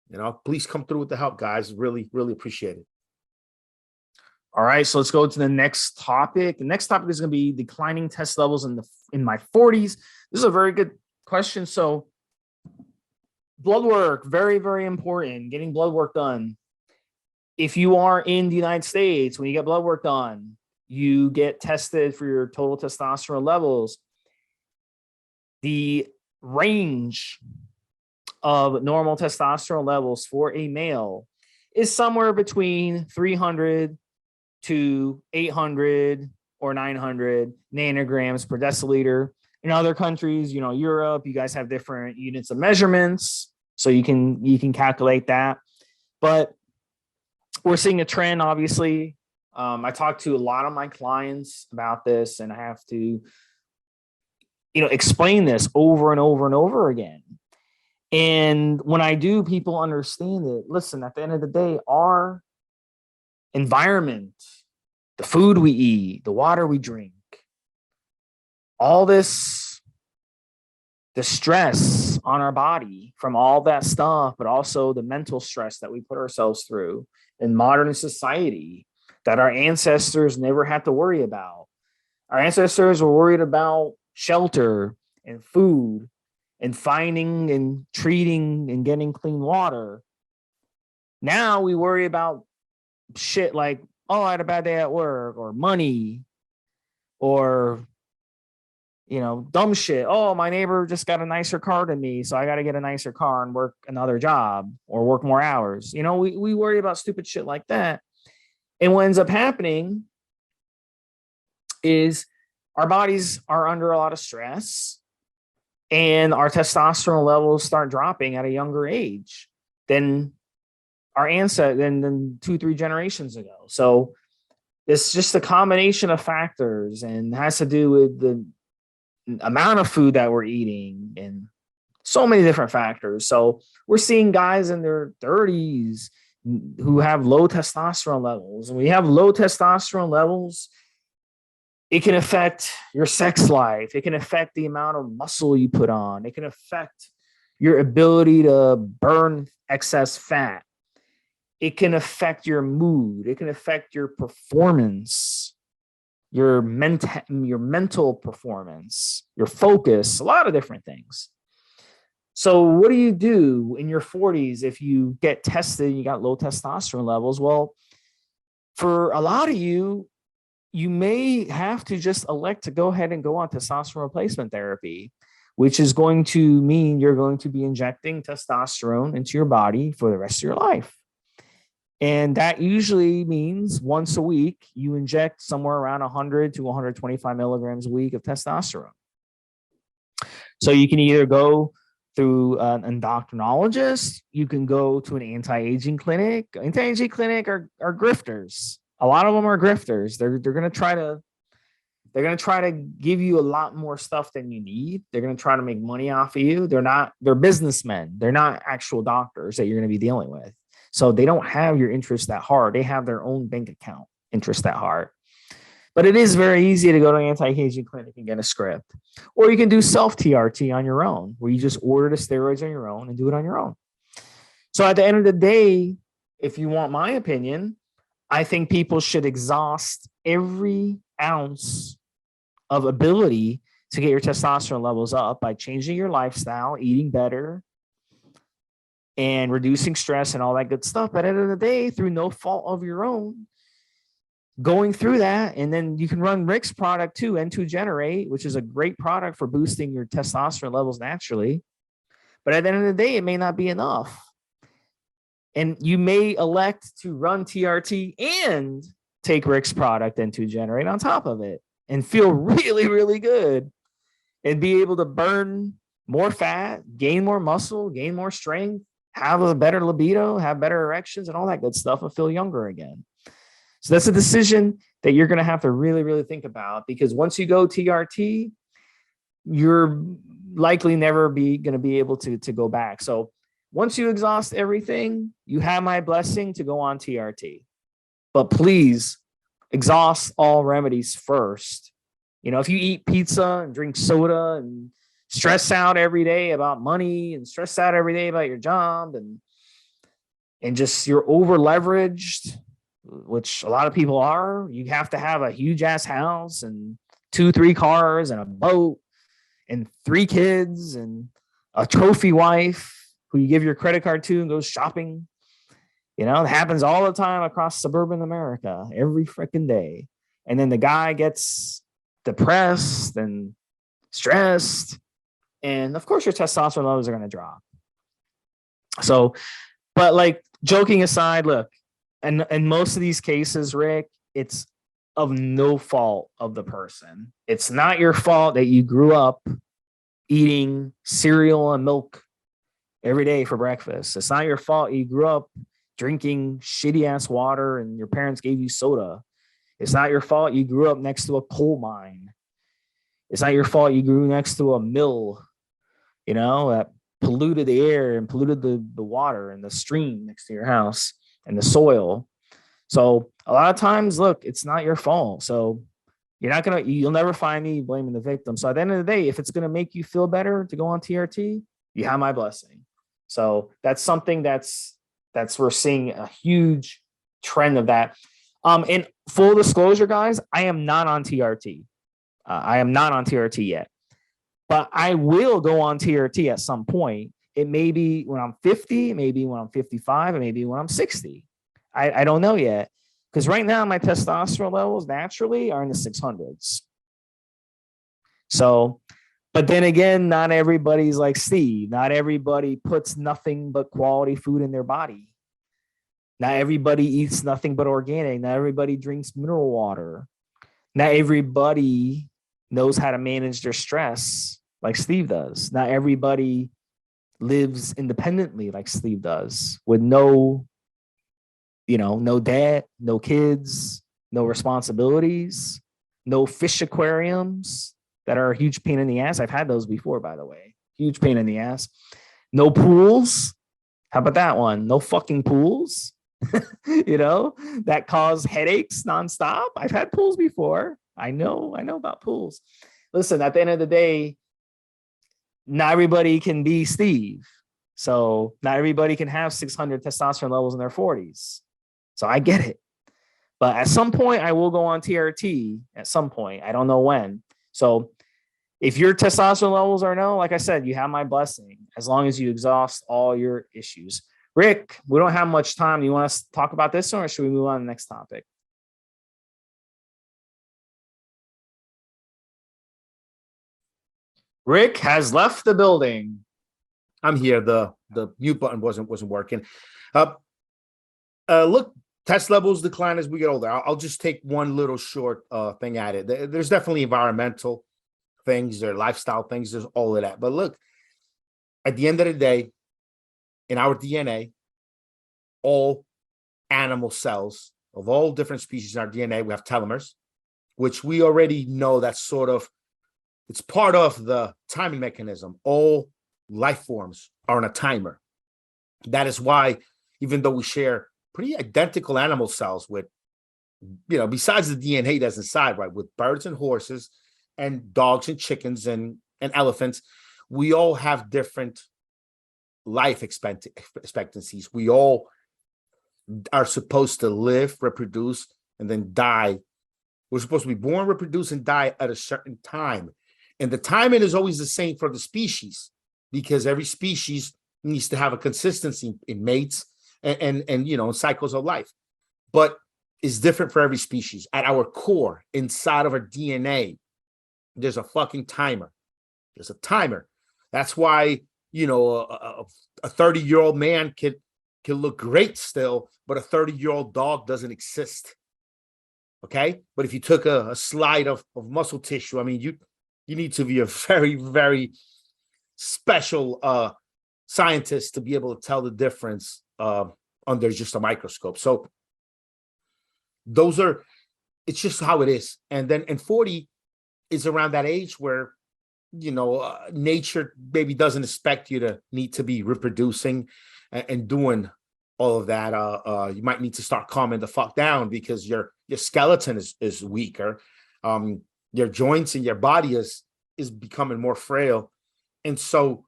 You know, please come through with the help, guys. Really, really appreciate it. All right, so let's go to the next topic. The next topic is going to be declining test levels in my 40s. This is a very good question. So blood work, very, very important. Getting blood work done. If you are in the United States, when you get blood work done, you get tested for your total testosterone levels. The range of normal testosterone levels for a male is somewhere between 300 to 800 or 900 nanograms per deciliter. In other countries, you know, Europe, you guys have different units of measurements, so you can calculate that. But we're seeing a trend, obviously. I talked to a lot of my clients about this, and I have to, explain this over and over and over again. And when I do, people understand it. Listen, at the end of the day, our environment, the food we eat, the water we drink, all this, the stress on our body from all that stuff, but also the mental stress that we put ourselves through in modern society that our ancestors never had to worry about. Our ancestors were worried about shelter and food and finding and treating and getting clean water. Now we worry about shit like, oh, I had a bad day at work, or money, or, dumb shit. Oh, my neighbor just got a nicer car than me, so I got to get a nicer car and work another job or work more hours. We worry about stupid shit like that. And what ends up happening is our bodies are under a lot of stress, and our testosterone levels start dropping at a younger age than our ancestors, than 2-3 generations ago. So it's just a combination of factors, and has to do with the amount of food that we're eating and so many different factors. So we're seeing guys in their 30s who have low testosterone levels. And when you have low testosterone levels, it can affect your sex life. It can affect the amount of muscle you put on. It can affect your ability to burn excess fat. It can affect your mood. It can affect your performance, your mental performance, your focus, a lot of different things. So what do you do in your 40s if you get tested and you got low testosterone levels? Well, for a lot of you, you may have to just elect to go ahead and go on testosterone replacement therapy, which is going to mean you're going to be injecting testosterone into your body for the rest of your life. And that usually means once a week, you inject somewhere around 100 to 125 milligrams a week of testosterone. So you can either go through an endocrinologist. You can go to an anti-aging clinic. Anti-aging clinic are grifters. A lot of them are grifters. They're going to try to give you a lot more stuff than you need. They're going to try to make money off of you. They're businessmen. They're not actual doctors that you're going to be dealing with. So they don't have your interest that hard. They have their own bank account interest that hard. But it is very easy to go to an anti-aging clinic and get a script. Or you can do self-TRT on your own, where you just order the steroids on your own and do it on your own. So at the end of the day, if you want my opinion, I think people should exhaust every ounce of ability to get your testosterone levels up by changing your lifestyle, eating better, and reducing stress and all that good stuff. But at the end of the day, through no fault of your own, going through that, and then you can run Rick's product too, N2 Generate, which is a great product for boosting your testosterone levels naturally. But at the end of the day, it may not be enough. And you may elect to run TRT and take Rick's product, N2 Generate, on top of it and feel really, really good and be able to burn more fat, gain more muscle, gain more strength, have a better libido, have better erections and all that good stuff, and feel younger again. So that's a decision that you're going to have to really, really think about, because once you go TRT, you're likely never going to be able to go back. So once you exhaust everything, you have my blessing to go on TRT. But please exhaust all remedies first. You know, if you eat pizza and drink soda and stress out every day about money and stress out every day about your job and just you're over leveraged, which a lot of people are, you have to have a huge ass house and 2-3 cars and a boat and 3 kids and a trophy wife who you give your credit card to and goes shopping. You know, it happens all the time across suburban America, every freaking day. And then the guy gets depressed and stressed. And of course, your testosterone levels are going to drop. So, but like joking aside, look, and in most of these cases, Rick, it's of no fault of the person. It's not your fault that you grew up eating cereal and milk every day for breakfast. It's not your fault you grew up drinking shitty ass water and your parents gave you soda. It's not your fault you grew up next to a coal mine. It's not your fault you grew next to a mill, you know, that polluted the air and polluted the water and the stream next to your house and the soil. So a lot of times, look, it's not your fault. So you'll never find me blaming the victim. So at the end of the day, if it's going to make you feel better to go on TRT, you have my blessing. So that's something that's we're seeing a huge trend of that. In full disclosure, guys, I am not on TRT. I am not on TRT yet, but I will go on TRT at some point. It may be when I'm 50, maybe when I'm 55, and maybe when I'm 60. I don't know yet, because right now my testosterone levels naturally are in the 600s. So, but then again, not everybody's like Steve. Not everybody puts nothing but quality food in their body. Not everybody eats nothing but organic. Not everybody drinks mineral water. Not everybody knows how to manage their stress like Steve does. Not everybody lives independently like Steve does, with no debt, no kids, no responsibilities, no fish aquariums that are a huge pain in the ass. I've had those before, by the way. Huge pain in the ass. No pools. How about that one? No fucking pools, that cause headaches nonstop. I've had pools before. I know about pools. Listen, at the end of the day, not everybody can be Steve. So not everybody can have 600 testosterone levels in their 40s. So I get it. But at some point, I will go on TRT at some point. I don't know when. So if your testosterone levels are no, like I said, you have my blessing as long as you exhaust all your issues. Rick, we don't have much time. Do you want us to talk about this one, or should we move on to the next topic? Rick has left the building. I'm here. The mute button wasn't working. Look, test levels decline as we get older. I'll just take one little short thing at it. There's definitely environmental things, there are lifestyle things, there's all of that. But look, at the end of the day, in our DNA, all animal cells of all different species in our DNA, we have telomeres, which we already know that's sort of, it's part of the timing mechanism. All life forms are on a timer. That is why, even though we share pretty identical animal cells with, besides the DNA that's inside, right, with birds and horses and dogs and chickens and elephants, we all have different life expectancies. We all are supposed to live, reproduce, and then die. We're supposed to be born, reproduce, and die at a certain time. And the timing is always the same for the species, because every species needs to have a consistency in mates and cycles of life. But it's different for every species. At our core, inside of our DNA, there's a fucking timer. There's a timer. That's why, a 30-year-old man can look great still, but a 30-year-old dog doesn't exist. Okay? But if you took a slide of muscle tissue, I mean, you need to be a very, very special scientist to be able to tell the difference under just a microscope. So it's just how it is. And then, 40 is around that age where, nature maybe doesn't expect you to need to be reproducing and doing all of that. You might need to start calming the fuck down because your skeleton is weaker. Your joints and your body is becoming more frail. And so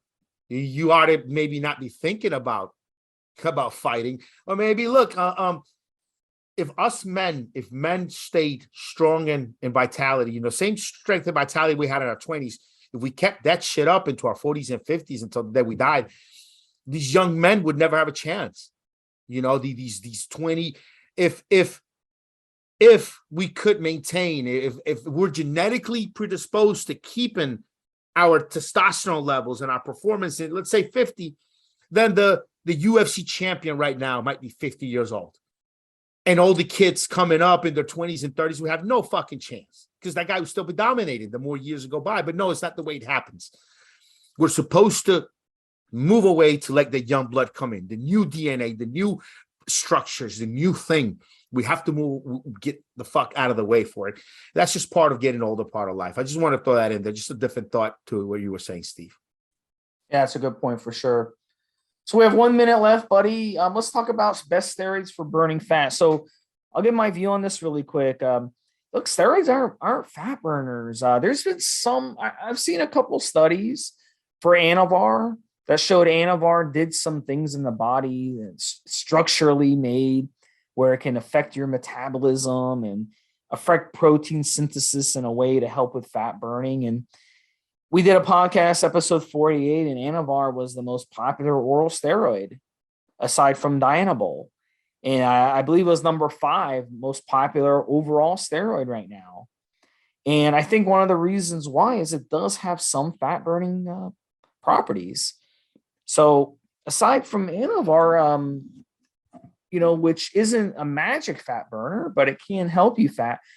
you ought to maybe not be thinking about fighting, or maybe look, if men stayed strong in vitality, same strength and vitality we had in our 20s, if we kept that shit up into our 40s and 50s until the day we died, these young men would never have a chance. These 20, if we could maintain, if we're genetically predisposed to keeping our testosterone levels and our performance in, let's say 50, then the UFC champion right now might be 50 years old. And all the kids coming up in their 20s and 30s, we have no fucking chance because that guy would still be dominating the more years go by. But no, it's not the way it happens. We're supposed to move away to let the young blood come in, the new DNA, the new structures, the new thing. We have to get the fuck out of the way for it. That's just part of getting older, part of life. I just want to throw that in there. Just a different thought to what you were saying, Steve. Yeah, that's a good point for sure. So we have 1 minute left, buddy. Let's talk about best steroids for burning fat. So I'll give my view on this really quick. Look, steroids aren't fat burners. There's been I've seen a couple studies for Anavar that showed Anavar did some things in the body that's structurally made where it can affect your metabolism and affect protein synthesis in a way to help with fat burning. And we did a podcast, episode 48, and Anavar was the most popular oral steroid aside from Dianabol. And I believe it was number 5 most popular overall steroid right now. And I think one of the reasons why is it does have some fat burning properties. So aside from Anavar, which isn't a magic fat burner, but it can help you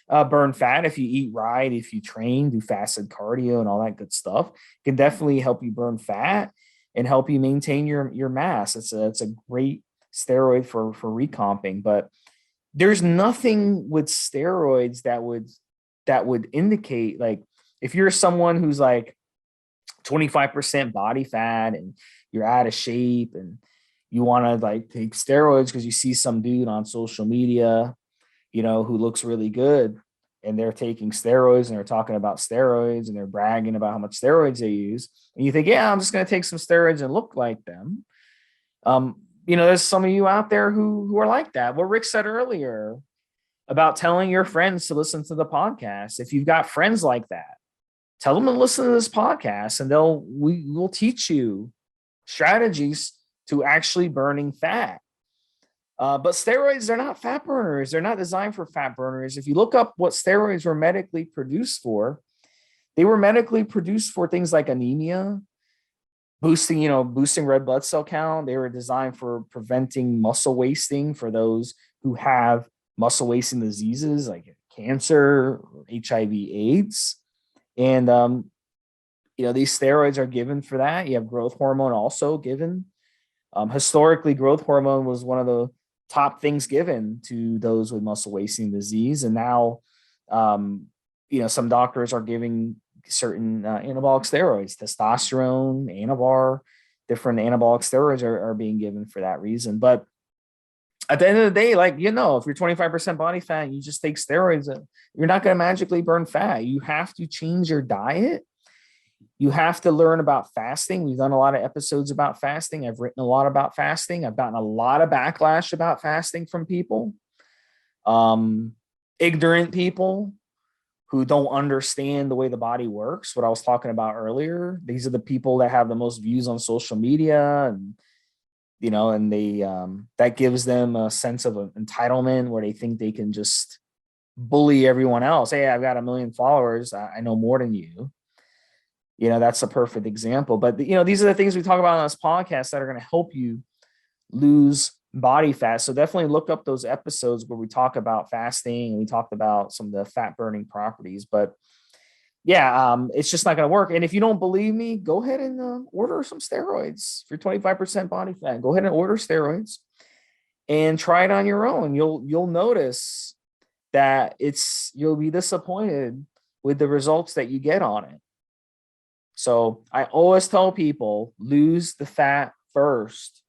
burn fat if you eat right, if you train, do fasted cardio and all that good stuff. It can definitely help you burn fat and help you maintain your mass. It's a great steroid for recomping, but there's nothing with steroids that would indicate, like, if you're someone who's like 25% body fat and you're out of shape and you want to like take steroids because you see some dude on social media, who looks really good and they're taking steroids and they're talking about steroids and they're bragging about how much steroids they use. And you think, yeah, I'm just going to take some steroids and look like them. There's some of you out there who are like that. What Rick said earlier about telling your friends to listen to the podcast. If you've got friends like that, tell them to listen to this podcast and we will teach you strategies to actually burning fat. But steroids, they're not fat burners. They're not designed for fat burners. If you look up what steroids were medically produced for, they were medically produced for things like anemia, boosting red blood cell count. They were designed for preventing muscle wasting for those who have muscle wasting diseases like cancer, HIV, AIDS. And these steroids are given for that. You have growth hormone also given. Historically, growth hormone was one of the top things given to those with muscle wasting disease. And now, some doctors are giving certain anabolic steroids, testosterone, anabar, different anabolic steroids are being given for that reason. But at the end of the day, if you're 25% body fat, you just take steroids, you're not going to magically burn fat. You have to change your diet. You have to learn about fasting. We've done a lot of episodes about fasting. I've written a lot about fasting. I've gotten a lot of backlash about fasting from people, ignorant people who don't understand the way the body works. What I was talking about earlier. These are the people that have the most views on social media, and they that gives them a sense of entitlement where they think they can just bully everyone else. Hey, I've got 1 million followers. I know more than you. That's a perfect example. But, these are the things we talk about on this podcast that are going to help you lose body fat. So definitely look up those episodes where we talk about fasting and we talked about some of the fat burning properties. But yeah, it's just not going to work. And if you don't believe me, go ahead and order some steroids. If you're 25% body fat, go ahead and order steroids and try it on your own. You'll notice that you'll be disappointed with the results that you get on it. So I always tell people, lose the fat first,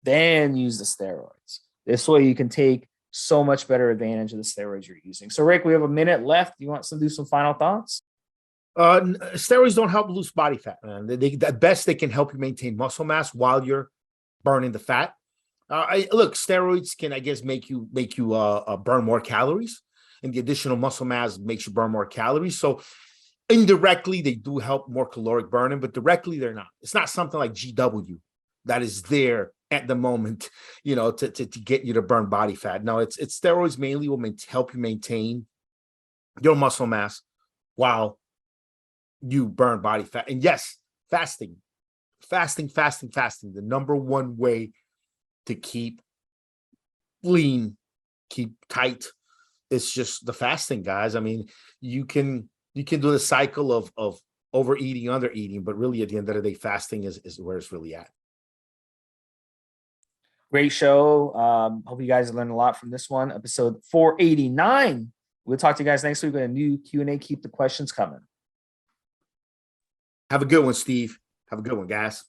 then use the steroids. This way you can take so much better advantage of the steroids you're using. So Rick, we have a minute left. You want to do some final thoughts? Steroids don't help lose body fat, man. At best, they can help you maintain muscle mass while you're burning the fat. Look, steroids can, I guess, make you burn more calories, and the additional muscle mass makes you burn more calories. So indirectly, they do help more caloric burning, but directly, they're not. It's not something like GW that is there at the moment, to get you to burn body fat. No, it's steroids mainly will help you maintain your muscle mass while you burn body fat. And yes, fasting, the number one way to keep lean, keep tight, it's just the fasting, guys. I mean, you can do the cycle of overeating, undereating, but really at the end of the day, fasting is where it's really at. Great show. Hope you guys learned a lot from this one, episode 489. We'll talk to you guys next week with a new Q&A. Keep the questions coming. Have a good one, Steve. Have a good one, guys.